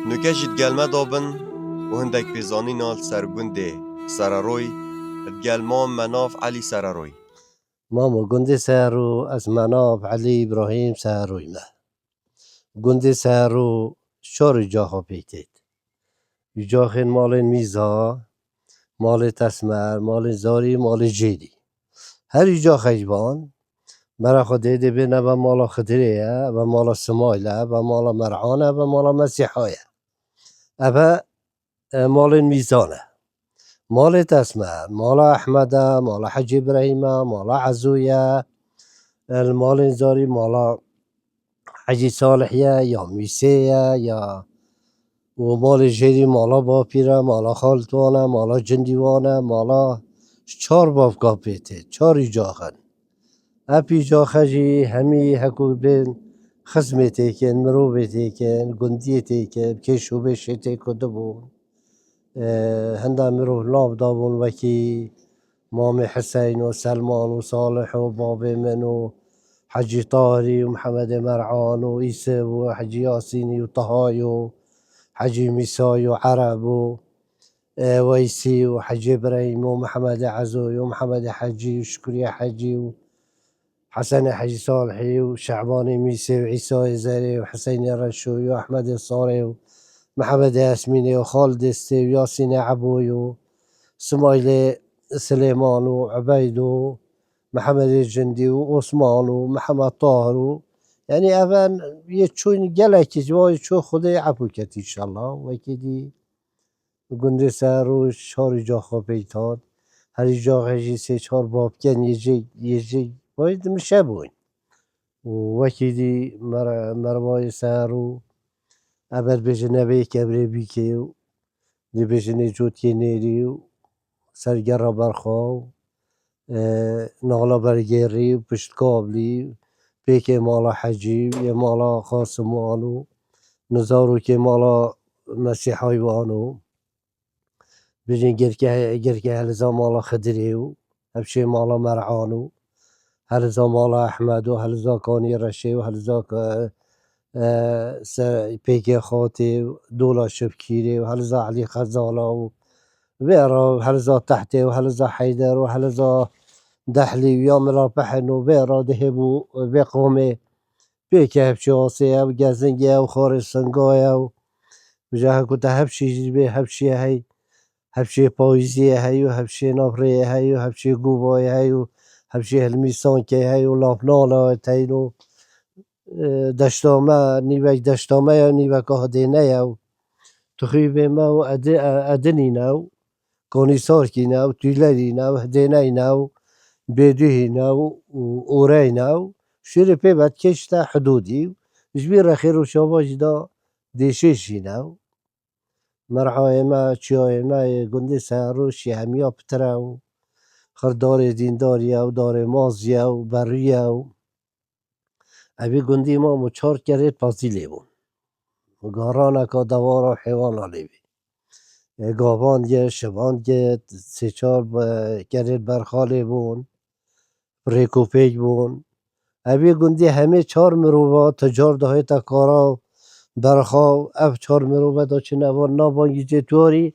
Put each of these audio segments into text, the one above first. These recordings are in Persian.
نوکشید گلمه دابن و هندک پیزانی نال سرگنده سراروی گلمان مناف علی سراروی ماما گنده سهرو از مناب علی ابراهیم سهروی ما گنده سهرو شار جاها پیتید جاخین مال میزا مال تسمر مال زاری مال جیدی هر جا خیبان مرا خود دیده بینه و مالا خدریه و مالا سمایله و مالا مرعانه و مالا مسیحایه ابا مال میزانه مال تسمر مال احمده مال حج ابراهیمه مال عزویه المال زاری مالا حجی صالحیه یا میسیه یا و مال جیری مالا باپیره مالا خالتوانه مالا جندیوانه مالا چار بافگاه پیته چاری جاخن اپی جاخجی همی حکو بین خزمه تیکن مروبه تیکن گندیه تیکن کشو بشه تیکو دبون هنده مرو لاب دابون وکی مام حسین و سلمان و صالح و باب من و حجي طاهري ومحمد مرعان وإيسى وحجي ياسيني وطهاي وحجي ميساي وعرب ويسي وحجي إبراهيم ومحمد عزوي ومحمد حجي وشكري حجي وحسن حجي صالحي وشعباني ميسي وعيسى زاري وحسين رشوي وأحمد الصاري ومحمد ياسميني وخالد استي وياسين عبوي وسمايلي سليمان وعبيد محمد الجندي وعثمان ومحمد طاهر يعني أفان يتشون جلك جواي شو خذي عبوكت إن شاء الله وكدي قندي سارو شاري جا خبيتات هر جا غجي سي شار باب كان يجي وايد مشابوين وكدي مرواي سارو أبد بجنبي كبري بيكيو دي بجني جوت ينيريو سرقرا برخاو نالا برگری و پشت کابلی پیک مالا حجی و مالا خاصمانو نزارو که مالا مسیحای وانو بجن گرکه هلزا مالا خدریو هفشه مالا مرعانو هلزا مالا احمدو هلزا کانی رشیو هلزا پیک خاطی دولا شبکیری و هلزا علی خزالا و ویرا هلزا تحتی و هلزا حیدر و هلزا دحلي ويوم رابحن وبيرا دهبو بقومي بيك هبشي وصيا وجازنجيا وخوري السنقايا وجاها كنت هبشي جيبي هبشي هاي هبشي باوزية هاي وهبشي نافرية هاي وهبشي قوباي هاي وهبشي هلميسانكي هاي ولافنانا تاينو دشتامه نيوك دشتامه يا نيوك هدينه يا تخيبي ما وأدنينا كوني ساركينا وتولادينا وهدينينا بدهنا وأورينا شيري بيبات كشتا حدودي جبير خير وشاباج دا ديشيشينا مرعاي ما تشاي ما قندي ساروش هميا بتراو خردار دينداريا ودار مازيا وبريا أبي قندي ما مچار كريت بازيلي بون وقارانا كا دوارا حيوانا ليبي گاوان گه شبان گه سه چار کرد برخاله بون ریکوپیک بون اوی گندی همه چار مروبا تجار ده تا کارا برخا اف چار مروبا دا چه نوار نابانگی جتواری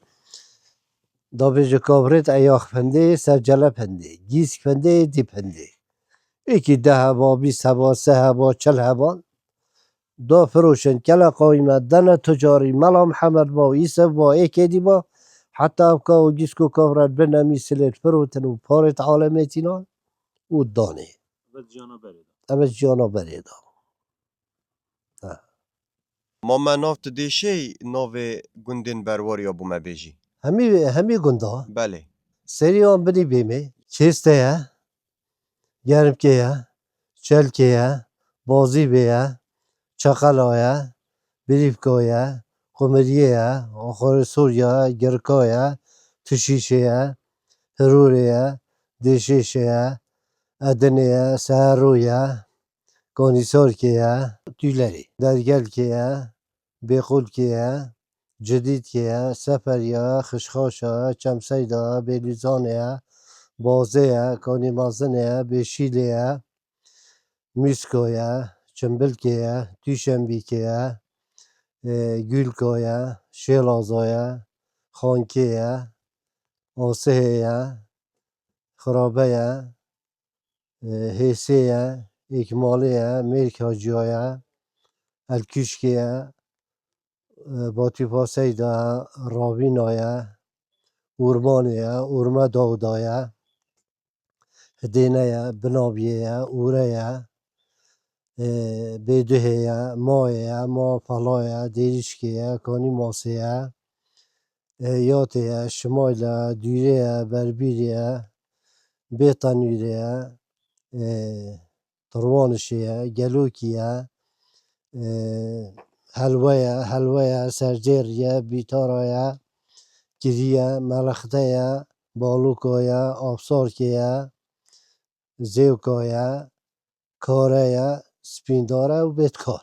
دا بیج کابرت ایاخ پنده سر جله پنده گیس پنده دی پنده ایکی 10 هبا 20 هبا 3 هبا 40 هبا دا فروشن کلا قایمت دن تجاری ملا محمد با ایسف با ایکی دی با حتی ابکا و گیسکو کابرت بنامی سلیت فروتن و پارت عالمیتینان و دانه اوز جانا بریدا ما مناف تدیشه ناو گندین برواری یا بومه بیجی همی گنده بله سریان بدی بیمه چسته یا گرم که یا چل که یا بازی بیا چقلا بریفکا یا قمریه یا آخر سوریا گرکا یا تشیشه یا هروره یا دیشیشه یا ادنه یا سهرو یا کانیسار که یا تیلری درگل که یا بیخول که یا جدید که یا سفر یا خشخاش یا چمسید یا بیلیزان یا بازه یا کانی مازن یا بیشیل یا میسکو یا چنبل که یا تیشنبی که یا گولکایه شیلازایه خانکیه آسهیه خرابهیه حسیه اکمالیه میرک حاجیایه الکشکیه باتی پاسیده راوینایه اورمانیه اورمه داودایه هدینهیه بنابیه اوریه بدهیه مایه ما پلایه دیریشکیه کانی ماسیه یاتیه شمایله دیریه بربیریه بیتانیریه تروانشیه گلوکیه حلوه سرجریه بیتارایه گریه ملختهیه بالوکایه آبسارکیه زیوکایه کاریه سپینداره و بیتکار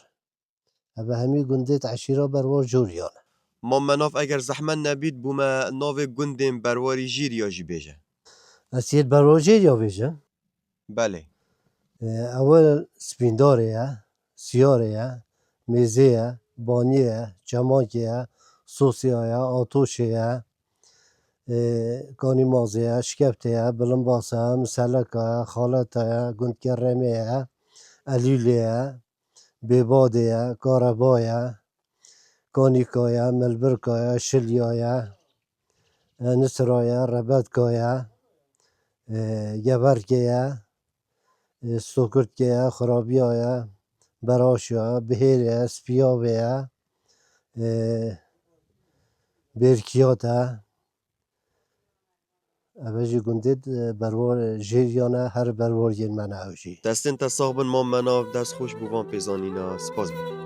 به همی گنده عشیره بروار جوریانه مام مناف اگر زحمت نبید بومه ناو گندین برواری جیریا جی بیجه. اسیر بروار جوریا بیجن بله. اول سپینداره سیاره میزه بانیه جماکیه سوسیایه آتوشیه کانی مازیه شکفتیه بلنباسه مسلکه خالته گندکرمیه الیلیه بیبادیه کاربایه کانیکایه ملبرکایه شلیایه نسرایه ربدکایه گبرکیه سوکرتکیه خرابیایه براشیه بهیریه سپیاویه برکیاته اوجی گندید بروار جیریانه هر بروار ین منه اوجی دستین تا صاحبن مام مناف دست خوش بوان پیزانینا سپاس بید.